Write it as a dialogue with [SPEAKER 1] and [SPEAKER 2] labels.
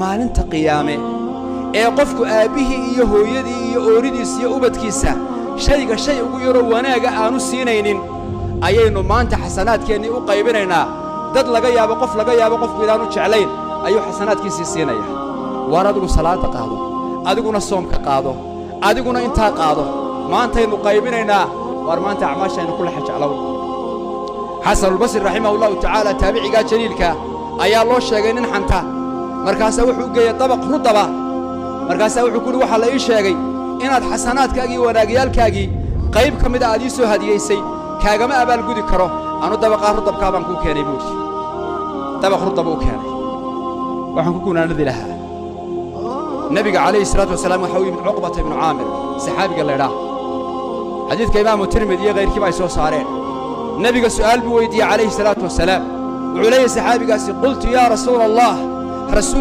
[SPEAKER 1] maalinta qiyaame ee qofku aabihi iyo hooyadii iyo ooridiisa iyo ubadkiisa shayga shay ugu yaro wanaaga aanu siinaynin ayaynu maanta xasanaadkeennii u qaybinaynaa dad laga yaabo qofku inaanu jeclayn ayuu xasanaadkiisii siinaya war adigu salaada qaado adiguna soomka qaado adiguna intaa qaado maantaynu qaybinaynaa war maanta acmaashaynu kula xajaclaw xasan al-basri rahimahullahu ta'ala taabiciga jaliilka ayaa loo sheegay nin xanta markaas wuxuu geeyay dabaq rudaba markaas wuxuu ku waxa la ii sheegay inaad xasanaadkaagii wanaagyaalkaagii qayb kamid ah soo hadiyeysay kaagama abaal gudi karo aanu dabaqa rudabka baan ku keenay buush dabaq rudab uu keenay waxaan ku gunaanadi lahaa nabiga kaleey salaatu wasalaam waxa uu yimid uqbata ibn aamir saxaabiga leeyahay xadiidka imaam tirmidhi iyo qeyrkii ay soo saareen nabiga su'aal buu weydiiyay kaleey salaatu wasalaam wuxuu leeyahay saxaabigaasi qultu ya rasuul allah rasuul